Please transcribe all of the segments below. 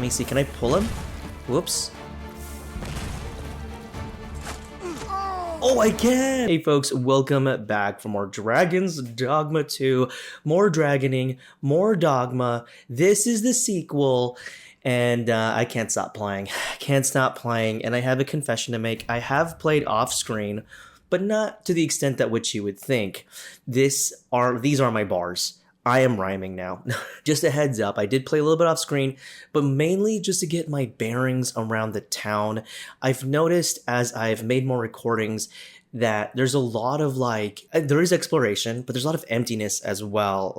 Let me see, can I pull him? Whoops. Oh, I can! Hey folks, welcome back for more Dragons Dogma 2. More dragoning, more Dogma. This is the sequel, and I can't stop playing. Can't stop playing, and I have a confession to make. I have played off-screen, but not to the extent that which you would think. These are my bars. I am rhyming now. Just a heads up, I did play a little bit off screen, but mainly just to get my bearings around the town. I've noticed as I've made more recordings that there's a lot of there is exploration, but there's a lot of emptiness as well,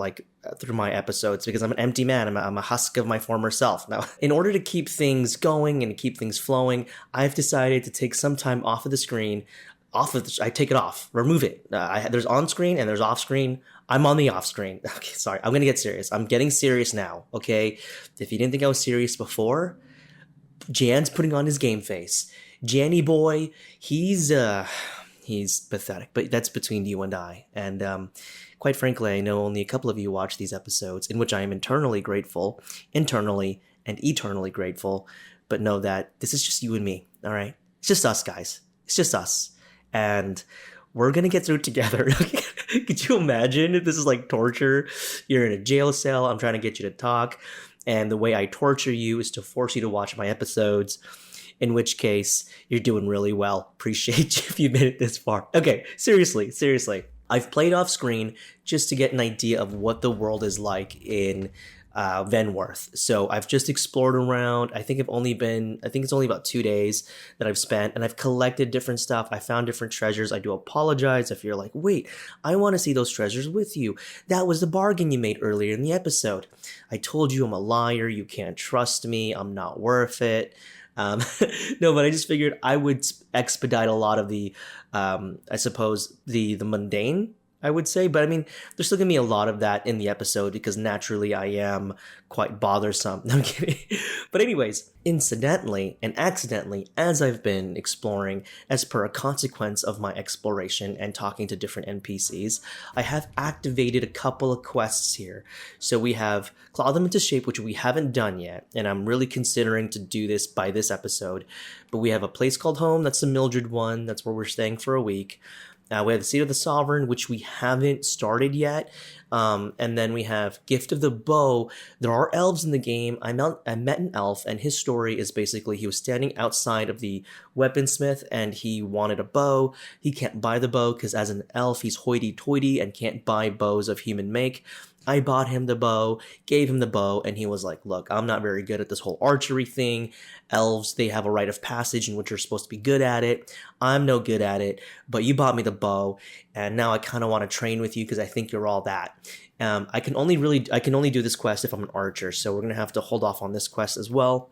through my episodes, because I'm an empty man. I'm a husk of my former self. Now, in order to keep things going and keep things flowing, I've decided to take some time off of the screen. I take it off, remove it. There's on screen and there's off screen. I'm on the off screen. Okay, sorry. I'm going to get serious. I'm getting serious now. Okay. If you didn't think I was serious before, Jan's putting on his game face. Janny boy, he's pathetic, but that's between you and I. And, quite frankly, I know only a couple of you watch these episodes, in which I am internally and eternally grateful, but know that this is just you and me. All right. It's just us, guys. It's just us. And we're going to get through it together. Could you imagine if this is like torture? You're in a jail cell. I'm trying to get you to talk. And the way I torture you is to force you to watch my episodes, in which case you're doing really well. Appreciate you if you made it this far. Okay, seriously. I've played off screen just to get an idea of what the world is like in Venworth. So I've just explored around. I think it's only about 2 days that I've spent, and I've collected different stuff. I found different treasures. I do apologize if you're like, wait, I want to see those treasures with you. That was the bargain you made earlier in the episode. I told you I'm a liar. You can't trust me. I'm not worth it. No, but I just figured I would expedite a lot of the, I suppose, the mundane, I would say. But I mean, there's still going to be a lot of that in the episode because naturally I am quite bothersome. No, I'm kidding. But anyways, incidentally and accidentally, as I've been exploring, as per a consequence of my exploration and talking to different NPCs, I have activated a couple of quests here. So we have Claw Them Into Shape, which we haven't done yet, and I'm really considering to do this by this episode. But we have a place called Home. That's the Mildred one. That's where we're staying for a week. We have the Seat of the Sovereign, which we haven't started yet. And then we have Gift of the Bow. There are elves in the game. I met an elf, and his story is basically he was standing outside of the weaponsmith, and he wanted a bow. He can't buy the bow because as an elf, he's hoity-toity and can't buy bows of human make. I bought him the bow, gave him the bow, and he was like, look, I'm not very good at this whole archery thing. Elves, they have a rite of passage in which you're supposed to be good at it. I'm no good at it, but you bought me the bow, and now I kind of want to train with you because I think you're all that. I can only do this quest if I'm an archer, so we're going to have to hold off on this quest as well.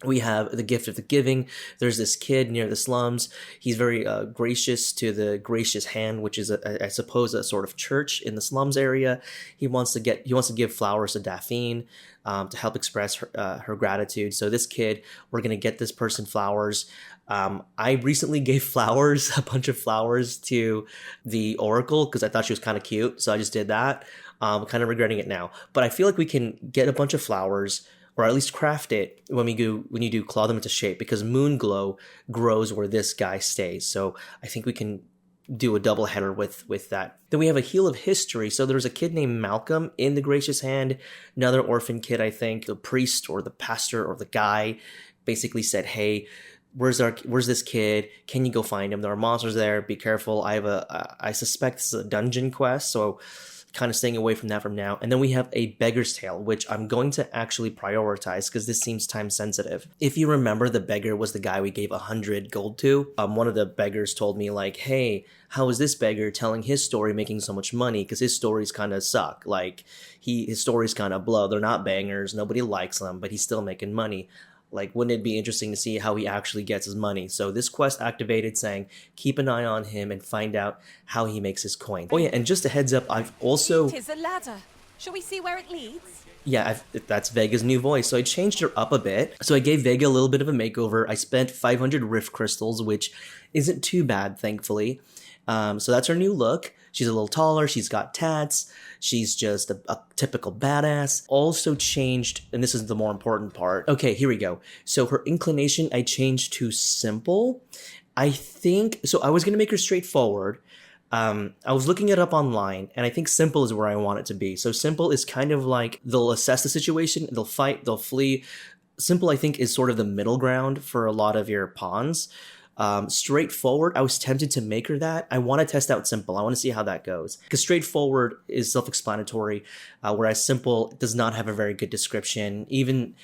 We have the Gift of the Giving. There's this kid near the slums. He's very gracious to the Gracious Hand, which is, I suppose, a sort of church in the slums area. He wants to give flowers to Daphne to help express her gratitude. So this kid, we're going to get this person flowers. I recently gave a bunch of flowers to the Oracle because I thought she was kind of cute. So I just did that. I'm kind of regretting it now. But I feel like we can get a bunch of flowers, or at least craft it when you do Claw Them Into Shape, because Moon Glow grows where this guy stays. So I think we can do a double header with that. Then we have a Heal of History. So there's a kid named Malcolm in the Gracious Hand, another orphan kid, I think. The priest or the pastor or the guy basically said, hey, where's this kid? Can you go find him? There are monsters there. Be careful. I suspect this is a dungeon quest, so kind of staying away from that from now. And then we have a Beggar's Tale, which I'm going to actually prioritize because this seems time sensitive. If you remember, the beggar was the guy we gave 100 gold to. One of the beggars told me like, hey, how is this beggar telling his story making so much money? Because his stories kind of suck. Like his stories kind of blow. They're not bangers. Nobody likes them, but he's still making money. Like, wouldn't it be interesting to see how he actually gets his money? So this quest activated saying, keep an eye on him and find out how he makes his coin. Oh yeah, and just a heads up, I've also... It is a ladder. Shall we see where it leads? Yeah, that's Vega's new voice. So I changed her up a bit. So I gave Vega a little bit of a makeover. I spent 500 rift crystals, which isn't too bad, thankfully. So that's her new look. She's a little taller, she's got tats, she's just a typical badass. Also changed, and this is the more important part. Okay, here we go. So her inclination I changed to simple. I think, so I was going to make her straightforward. I was looking it up online, and I think simple is where I want it to be. So simple is kind of like they'll assess the situation, they'll fight, they'll flee. Simple, I think, is sort of the middle ground for a lot of your pawns. Straightforward, I was tempted to make her that. I want to test out simple. I want to see how that goes. Because straightforward is self-explanatory, whereas simple does not have a very good description. Even,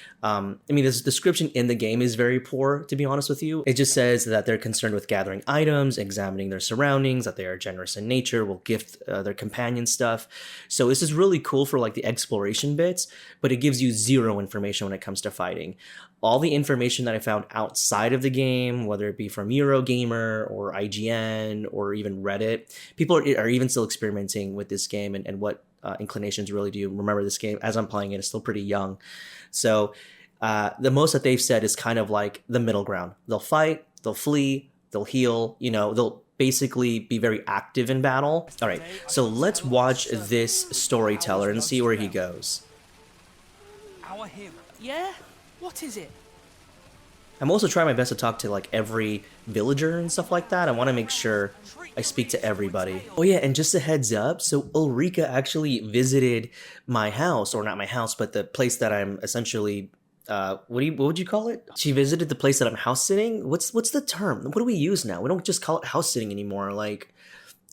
this description in the game is very poor, to be honest with you. It just says that they're concerned with gathering items, examining their surroundings, that they are generous in nature, will gift their companion stuff. So this is really cool for like the exploration bits, but it gives you zero information when it comes to fighting. All the information that I found outside of the game, whether it be from Eurogamer or IGN or even Reddit, people are even still experimenting with this game and what inclinations really do. Remember, this game, as I'm playing it, is still pretty young. So the most that they've said is kind of like the middle ground. They'll fight, they'll flee, they'll heal, they'll basically be very active in battle. All right, so let's watch this storyteller and see where he goes. Our hero. Yeah? What is it? I'm also trying my best to talk to like every villager and stuff like that. I want to make sure I speak to everybody. Oh yeah, and just a heads up, so Ulrika actually visited my house, or not my house, but the place that I'm essentially what would you call it? She visited the place that I'm house sitting. What's the term? What do we use now? We don't just call it house sitting anymore. Like,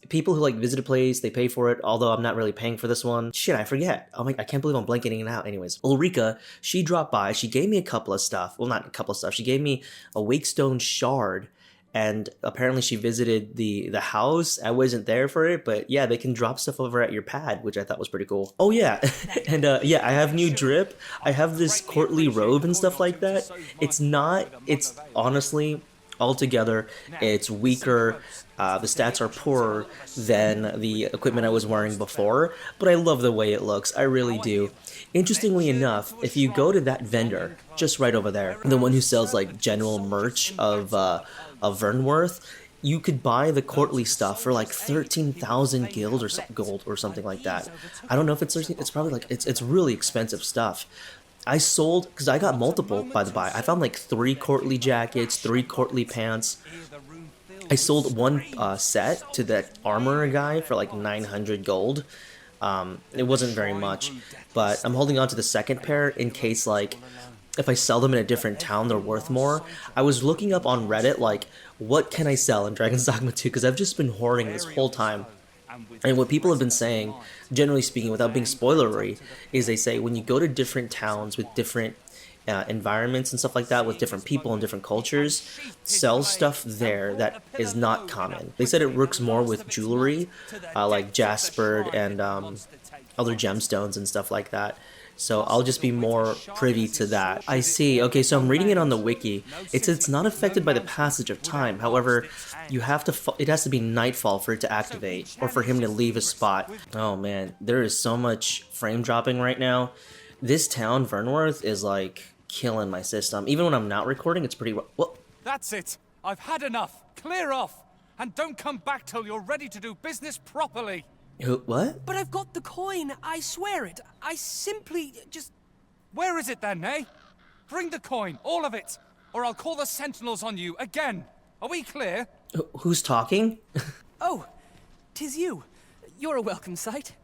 people who like visit a place, they pay for it, although I'm not really paying for this one. Shit, I forget. I can't believe I'm blanking it out. Anyways, Ulrika, she dropped by. She gave me a couple of stuff. Well, not a couple of stuff. She gave me a wakestone shard, and apparently she visited the house. I wasn't there for it, but yeah, they can drop stuff over at your pad, which I thought was pretty cool. Oh yeah, and yeah, I have new drip. I have this courtly robe and stuff like that. It's honestly, altogether, it's weaker. The stats are poorer than the equipment I was wearing before, but I love the way it looks. I really do. Interestingly enough, if you go to that vendor just right over there, the one who sells like general merch of Vernworth, you could buy the courtly stuff for like 13,000 gold or something like that. I don't know if it's 13. It's probably like it's really expensive stuff. I sold, because I got multiple, by the by. I found like 3 courtly jackets, 3 courtly pants. I sold one set to that armorer guy for like 900 gold. It wasn't very much, but I'm holding on to the second pair in case, like, if I sell them in a different town, they're worth more. I was looking up on Reddit, like, what can I sell in Dragon's Dogma 2? Because I've just been hoarding this whole time. And what people have been saying, generally speaking, without being spoilery, is they say when you go to different towns with different environments and stuff like that, with different people and different cultures, sell stuff there that is not common. They said it works more with jewelry, like jaspered and other gemstones and stuff like that. So I'll just be more privy to that. I see. Okay, so I'm reading it on the wiki. It says it's not affected by the passage of time. However, you have to. It has to be nightfall for it to activate, or for him to leave a spot. Oh man, there is so much frame dropping right now. This town, Vernworth, is like killing my system. Even when I'm not recording, it's pretty. Well, That's it. I've had enough. Clear off, and don't come back till you're ready to do business properly. what? But I've got the coin, I swear it. I simply just... Where is it then, eh? Bring the coin, all of it, or I'll call the sentinels on you again. Are we clear? Who's talking? Oh, 'tis you. You're a welcome sight.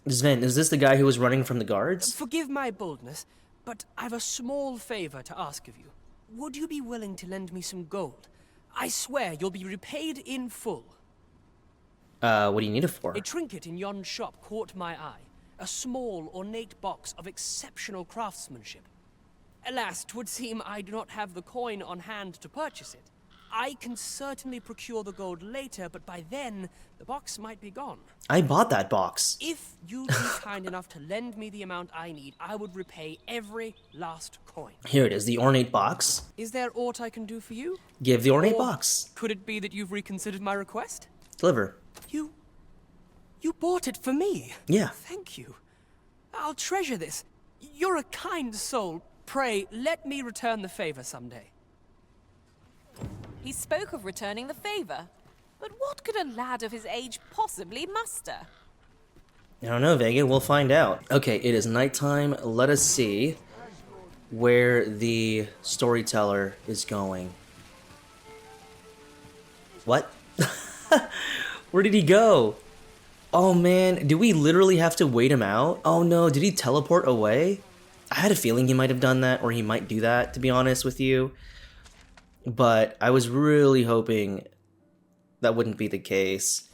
Sven, is this the guy who was running from the guards? Forgive my boldness, but I've a small favor to ask of you. Would you be willing to lend me some gold? I swear you'll be repaid in full. What do you need it for? A trinket in yon shop caught my eye. A small, ornate box of exceptional craftsmanship. Alas, 'twould seem I do not have the coin on hand to purchase it. I can certainly procure the gold later, but by then, the box might be gone. I bought that box. If you'd be kind enough to lend me the amount I need, I would repay every last coin. Here it is, the ornate box. Is there aught I can do for you? Give the ornate Or box. could it be that you've reconsidered my request? Deliver. You bought it for me? Yeah. Thank you. I'll treasure this. You're a kind soul. Pray, let me return the favor someday. He spoke of returning the favor. But what could a lad of his age possibly muster? I don't know, Vega. We'll find out. Okay, it is nighttime. Let us see where the storyteller is going. What? Where did he go? Oh man, do we literally have to wait him out? Oh no, did he teleport away? I had a feeling he might have done that, or he might do that, to be honest with you. But I was really hoping that wouldn't be the case.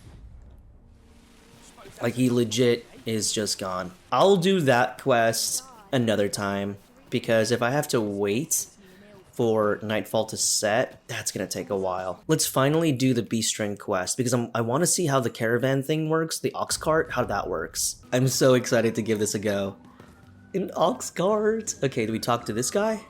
Like, he legit is just gone. I'll do that quest another time, because if I have to wait for nightfall to set, that's gonna take a while. Let's finally do the B-string quest, because I want to see how the caravan thing works, the ox cart, how that works. I'm so excited to give this a go. An ox cart? Okay, do we talk to this guy?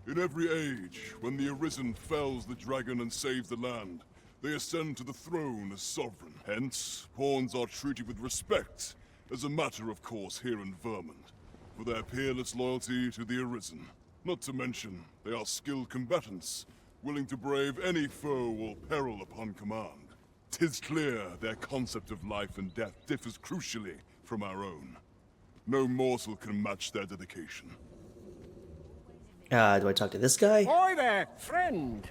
In every age, when the Arisen fells the dragon and saves the land, they ascend to the throne as sovereign. Hence, pawns are treated with respect, as a matter of course here in Vermont, for their peerless loyalty to the Arisen. Not to mention, they are skilled combatants, willing to brave any foe or peril upon command. 'Tis clear their concept of life and death differs crucially from our own. No morsel can match their dedication. Do I talk to this guy? Hi there, friend.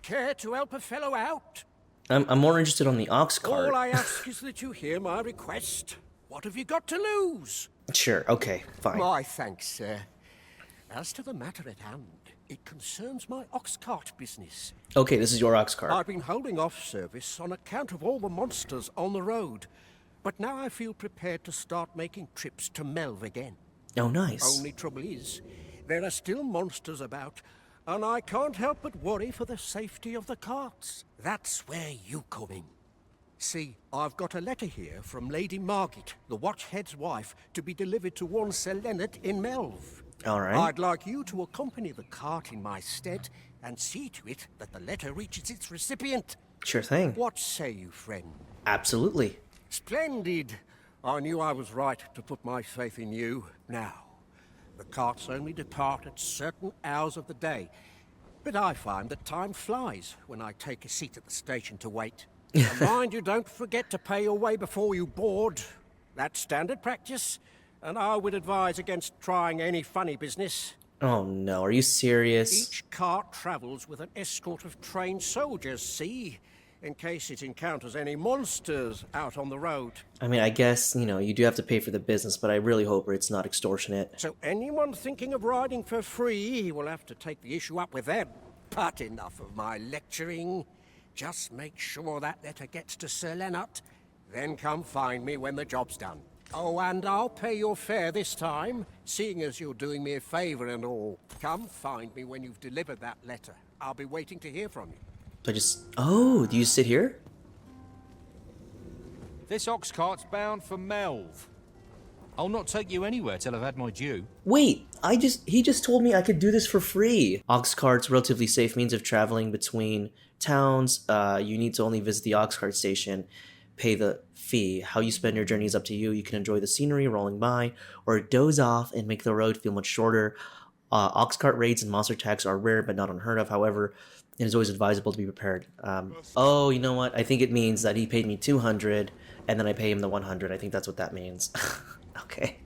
Care to help a fellow out? I'm more interested on the ox cart. All I ask is that you hear my request. What have you got to lose? Sure, okay, fine. My thanks, sir. As to the matter at hand, it concerns my ox cart business. Okay, this is your ox cart. I've been holding off service on account of all the monsters on the road, but now I feel prepared to start making trips to Melv again. Oh, nice. Only trouble is, there are still monsters about, and I can't help but worry for the safety of the carts. That's where you come in. See, I've got a letter here from Lady Margit, the Watchhead's wife, to be delivered to one Sir Leonard in Melv. All right. I'd like you to accompany the cart in my stead and see to it that the letter reaches its recipient. Sure thing. What say you, friend? Absolutely. Splendid. I knew I was right to put my faith in you. Now, the carts only depart at certain hours of the day, but I find that time flies when I take a seat at the station to wait. And mind you don't forget to pay your way before you board. That's standard practice, and I would advise against trying any funny business. Oh no, are you serious? Each cart travels with an escort of trained soldiers, see? In case it encounters any monsters out on the road. I mean, I guess, you do have to pay for the business, but I really hope it's not extortionate. So anyone thinking of riding for free will have to take the issue up with them. But enough of my lecturing. Just make sure that letter gets to Sir Leonard, then come find me when the job's done. Oh, and I'll pay your fare this time, seeing as you're doing me a favor and all. Come find me when you've delivered that letter. I'll be waiting to hear from you. Oh, do you sit here? This ox cart's bound for Melv. I'll not take you anywhere till I've had my due. Wait, he just told me I could do this for free. Ox cart's relatively safe means of traveling between towns. You need to only visit the ox cart station, pay the fee. How you spend your journey is up to you. You can enjoy the scenery rolling by, or doze off and make the road feel much shorter. Ox cart raids and monster attacks are rare but not unheard of. However, it is always advisable to be prepared. Oh, you know what? I think it means that he paid me 200 and then I pay him the 100. I think that's what that means. Okay.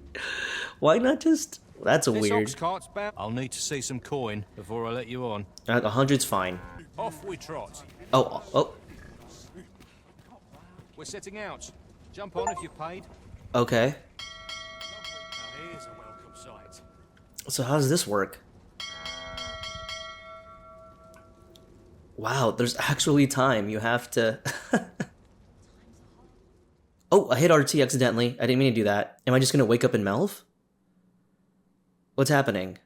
Why not just... That's a This weird... ox cart's bound. I'll need to see some coin before I let you on. 100's fine. Off we trot. Oh. We're setting out. Jump on if you've paid. Okay. Now here's a welcome sight. So how does this work? Wow, there's actually time. You have to... Oh, I hit RT accidentally. I didn't mean to do that. Am I just gonna wake up in Melv? What's happening?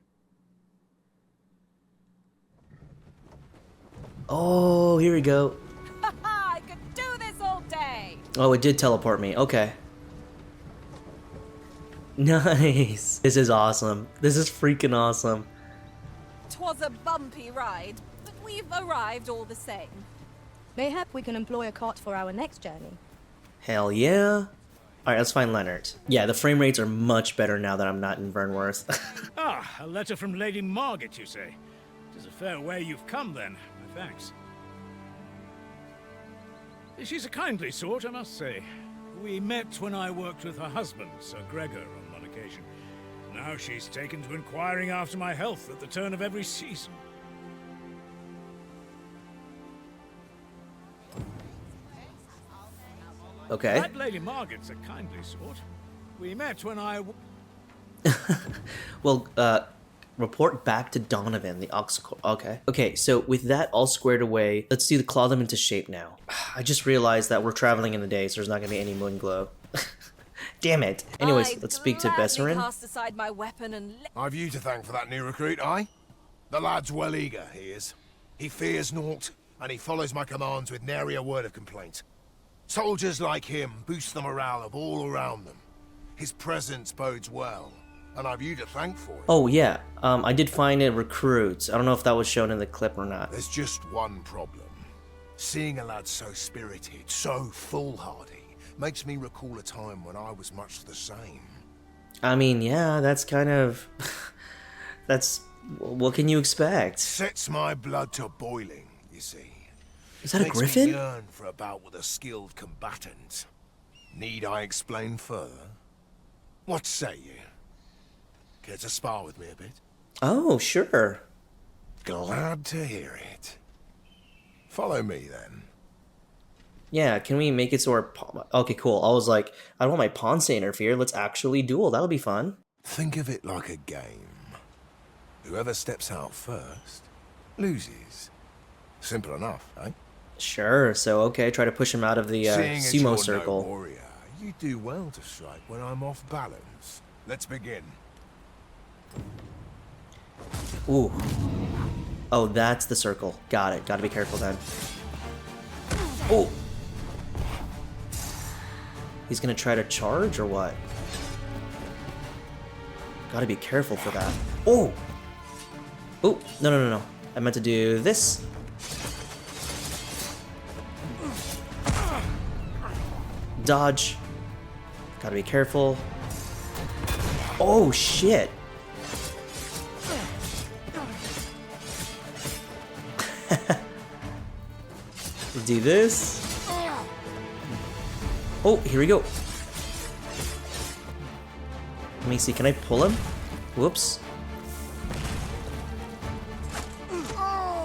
Oh, here we go. I could do this all day! Oh, it did teleport me. Okay. Nice. This is awesome. This is freaking awesome. 'Twas a bumpy ride, but we've arrived all the same. Mayhap we can employ a cart for our next journey. Hell yeah. Alright, let's find Leonard. Yeah, the frame rates are much better now that I'm not in Vernworth. Ah, a letter from Lady Margit, you say? It is a fair way you've come, then. My thanks. She's a kindly sort, I must say. We met when I worked with her husband, Sir Gregor, on one occasion. Now she's taken to inquiring after my health at the turn of every season. Okay. That Lady Margaret's a kindly sort. We met when I... Well, report back to Donovan, the ox. Okay. Okay, so with that all squared away, let's see the claw them into shape now. I just realized that we're traveling in the day, so there's not gonna be any moon glow. Damn it. Anyways, let's speak to Beren. Cast aside my weapon and I've you to thank for that new recruit, aye? The lad's well eager, he is. He fears naught, and he follows my commands with nary a word of complaint. Soldiers like him boost the morale of all around them. His presence bodes well, and I've you to thank for it. Oh yeah, I did find a recruit. I don't know if that was shown in the clip or not. There's just one problem. Seeing a lad so spirited, so foolhardy, makes me recall a time when I was much the same. I mean, yeah, that's kind of... that's... what can you expect? Sets my blood to boiling, you see. Is that a Makes griffin? me yearn for a bout with a skilled combatant. Need I explain further? What say you? Care to spar with me a bit? Oh, sure. Glad to hear it. Follow me then. Yeah, can we make it so our... Okay, cool. I was like, I don't want my pawns to interfere. Let's actually duel. That'll be fun. Think of it like a game. Whoever steps out first loses. Simple enough, eh? Sure, so okay, try to push him out of the Seeing as sumo you're circle. No warrior, you do well to strike when I'm off balance. Let's begin. Ooh. Oh, that's the circle. Got it. Gotta be careful then. Oh! He's gonna try to charge or what? Gotta be careful for that. Oh! Oh, no. I meant to do this. Dodge. Gotta be careful. Oh, shit. Do this. Oh, here we go. Let me see, can I pull him? Whoops.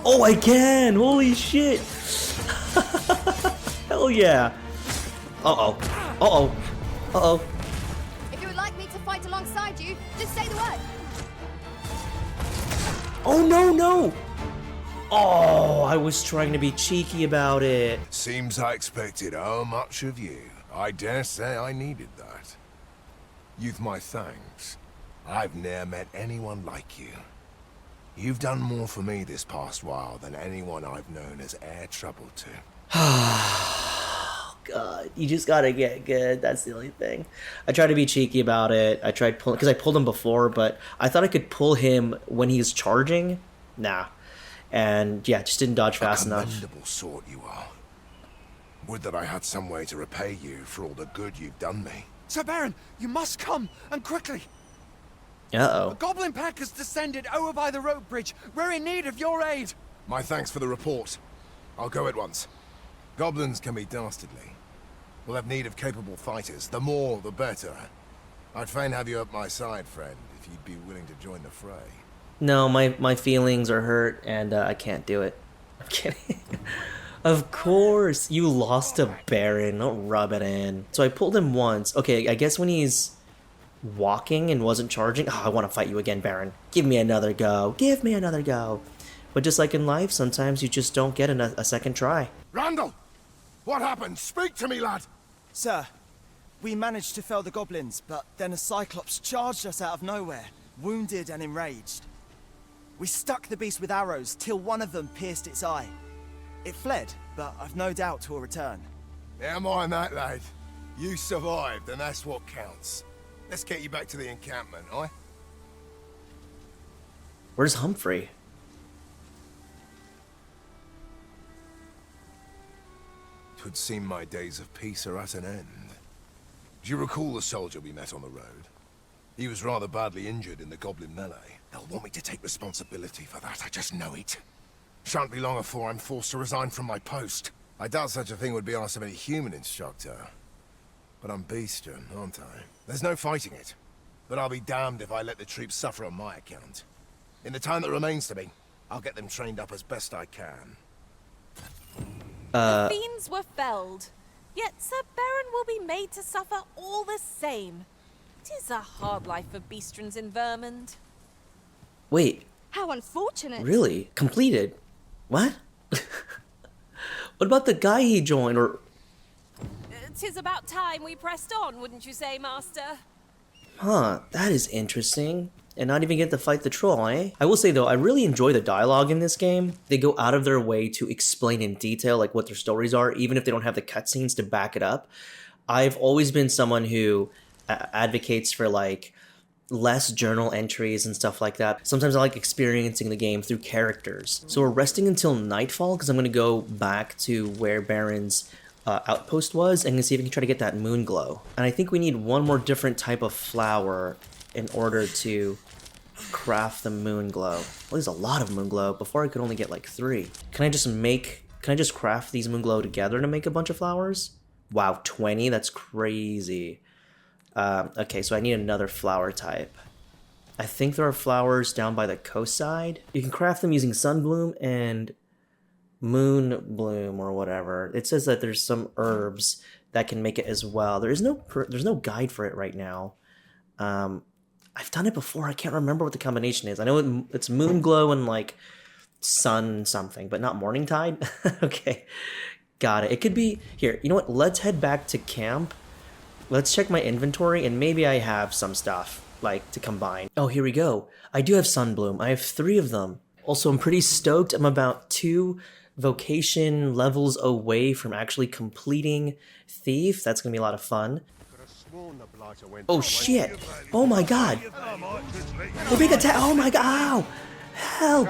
Oh, I can! Holy shit! Hell yeah! Uh-oh. Uh-oh. Uh-oh. If you would like me to fight alongside you, just say the word. Oh, no! Oh, I was trying to be cheeky about it. Seems I expected how much of you. I dare say I needed that. You've my thanks. I've ne'er met anyone like you. You've done more for me this past while than anyone I've known has e'er troubled to. Oh, God. You just gotta get good. That's the only thing. I tried to be cheeky about it. I tried pulling... because I pulled him before, but I thought I could pull him when he's charging. Nah. And, yeah, just didn't dodge fast enough. Commendable sort you are. Would that I had some way to repay you for all the good you've done me. Sir Beren, you must come, and quickly. Uh-oh. A goblin pack has descended over by the rope bridge. We're in need of your aid. My thanks for the report. I'll go at once. Goblins can be dastardly. We'll have need of capable fighters. The more, the better. I'd fain have you at my side, friend, if you'd be willing to join the fray. No, my feelings are hurt, and I can't do it. I'm kidding. Of course, you lost to Beren. Don't rub it in. So I pulled him once. Okay, I guess when he's walking and wasn't charging. Oh, I want to fight you again, Beren. Give me another go. Give me another go. But just like in life, sometimes you just don't get a second try. Randall! What happened? Speak to me, lad! Sir, we managed to fell the goblins, but then a cyclops charged us out of nowhere, wounded and enraged. We stuck the beast with arrows till one of them pierced its eye. It fled, but I've no doubt it will return. Never mind that, lad. You survived, and that's what counts. Let's get you back to the encampment, aye? Where's Humphrey? Twould seem my days of peace are at an end. Do you recall the soldier we met on the road? He was rather badly injured in the goblin melee. They'll want me to take responsibility for that, I just know it. Shan't be long afore I'm forced to resign from my post. I doubt such a thing would be asked of any human instructor. But I'm bestian, aren't I? There's no fighting it. But I'll be damned if I let the troops suffer on my account. In the time that remains to me, I'll get them trained up as best I can. The fiends were felled, yet Sir Beren will be made to suffer all the same. 'Tis a hard life for beastrons in Vermund. Wait, How unfortunate. really? Completed? What? What about the guy he joined, or... 'Tis about time we pressed on, wouldn't you say, Master? Huh, that is interesting. And not even get to fight the troll, eh? I will say though, I really enjoy the dialogue in this game. They go out of their way to explain in detail like what their stories are, even if they don't have the cutscenes to back it up. I've always been someone who advocates for like less journal entries and stuff like that. Sometimes I like experiencing the game through characters. So we're resting until nightfall because I'm going to go back to where Beren's outpost was and see if we can try to get that moon glow. And I think we need one more different type of flower in order to craft the moon glow. Well, there's a lot of moon glow. Before I could only get like 3. Can I just craft these moon glow together to make a bunch of flowers? Wow, 20? That's crazy. Okay, so I need another flower type. I think there are flowers down by the coast side. You can craft them using sunbloom and moon bloom or whatever. It says that there's some herbs that can make it as well. There's no guide for it right now. I've done it before. I can't remember what the combination is. I know it's moon glow and like sun something, but not morning tide. Okay, got it. It could be here. You know what? Let's head back to camp. Let's check my inventory and maybe I have some stuff like to combine. Oh, here we go. I do have sunbloom. I have 3 of them. Also, I'm pretty stoked. I'm about 2 vocation levels away from actually completing Thief. That's gonna be a lot of fun. Oh shit! Oh my god! We're being attacked! Oh my god! Ow! Help!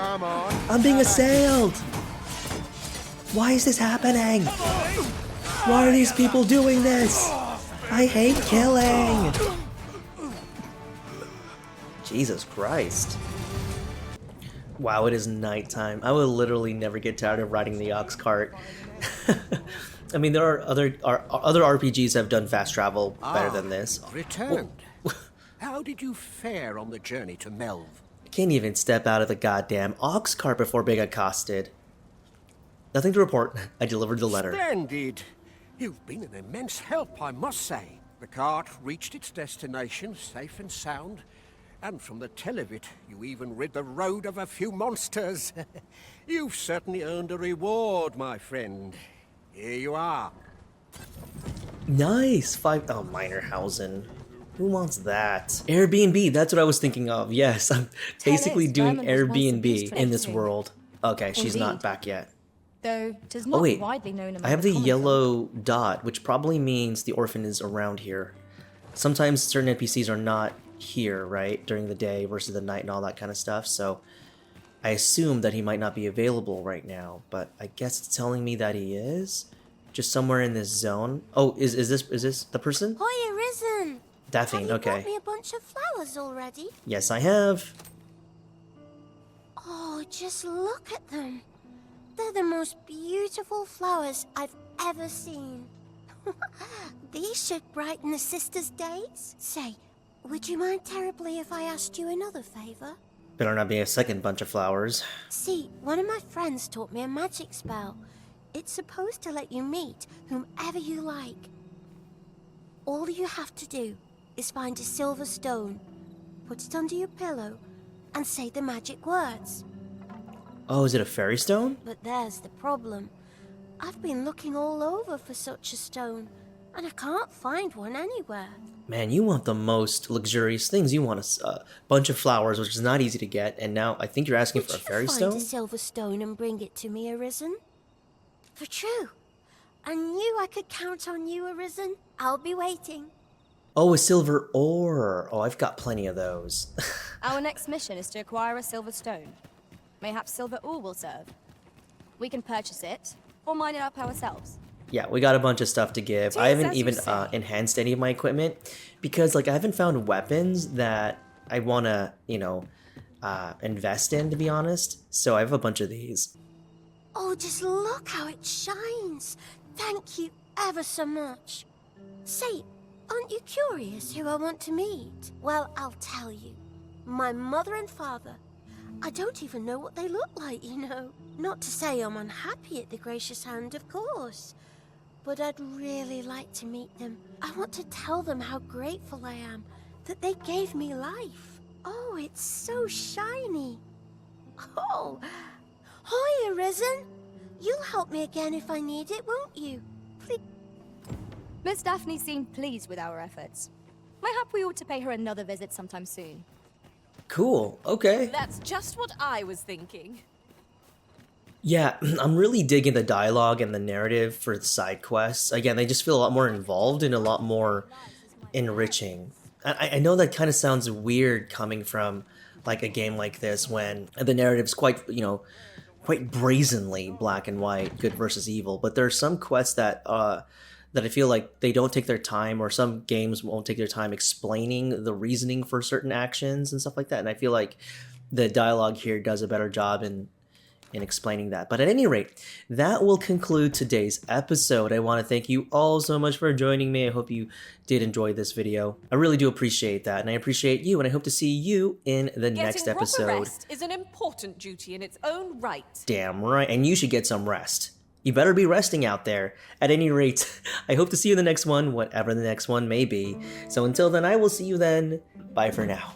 I'm being assailed! Why is this happening? Why are these people doing this? I hate killing! Jesus Christ. Wow, it is nighttime. I will literally never get tired of riding the ox cart. I mean, there are other RPGs have done fast travel better than this. Returned. How did you fare on the journey to Melv? I can't even step out of the goddamn ox cart before being accosted. Nothing to report. I delivered the letter. Splendid. You've been an immense help, I must say. The cart reached its destination safe and sound. And from the tell of it, you even rid the road of a few monsters. You've certainly earned a reward, my friend. Here you are. Nice. 5. Oh, Minerhausen. Who wants that? Airbnb. That's what I was thinking of. Yes, I'm basically doing Airbnb in this world. Okay, she's not back yet. Though it is not widely known among I have the common yellow dot, which probably means the orphan is around here. Sometimes certain NPCs are not here, right, during the day versus the night and all that kind of stuff, so I assume that he might not be available right now, but I guess it's telling me that he is just somewhere in this zone. Oh, is this the person? Hi, Arisen. Daphne, Have you okay. brought me a bunch of flowers already? Yes, I have. Oh, just look at them. They're the most beautiful flowers I've ever seen. These should brighten the sisters' days. Say, would you mind terribly if I asked you another favor? Better not be a second bunch of flowers. See, one of my friends taught me a magic spell. It's supposed to let you meet whomever you like. All you have to do is find a silver stone, put it under your pillow, and say the magic words. Oh, is it a fairy stone? But there's the problem. I've been looking all over for such a stone, and I can't find one anywhere. Man, you want the most luxurious things. You want a bunch of flowers, which is not easy to get, and now I think you're asking for a fairy stone? Find a silver stone and bring it to me, Arisen. For true. I knew I could count on you, Arisen. I'll be waiting. Oh, a silver ore. Oh, I've got plenty of those. Our next mission is to acquire a silver stone. Mayhaps silver ore will serve. We can purchase it, or mine it up ourselves. Yeah, we got a bunch of stuff to give. I haven't even enhanced any of my equipment because, like, I haven't found weapons that I want to, invest in, to be honest. So I have a bunch of these. Oh, just look how it shines. Thank you ever so much. Say, aren't you curious who I want to meet? Well, I'll tell you. My mother and father. I don't even know what they look like, you know. Not to say I'm unhappy at the gracious hand, of course. But I'd really like to meet them. I want to tell them how grateful I am that they gave me life. Oh, it's so shiny. Oh, hi, Arisen. You'll help me again if I need it, won't you? Please. Miss Daphne seemed pleased with our efforts. Mayhap we ought to pay her another visit sometime soon. Cool, okay. That's just what I was thinking. Yeah, I'm really digging the dialogue and the narrative for the side quests. Again, they just feel a lot more involved and a lot more enriching. I know that kind of sounds weird coming from like a game like this when the narrative's quite, you know, quite brazenly black and white, good versus evil. But there are some quests that that I feel like they don't take their time, or some games won't take their time explaining the reasoning for certain actions and stuff like that. And I feel like the dialogue here does a better job in explaining that. But at any rate, that will conclude today's episode. I want to thank you all so much for joining me. I hope you did enjoy this video. I really do appreciate that, and I appreciate you, and I hope to see you in the next episode. Getting proper rest is an important duty in its own right. Damn right, and you should get some rest. You better be resting out there. At any rate, I hope to see you in the next one, whatever the next one may be. So until then, I will see you then. Bye for now.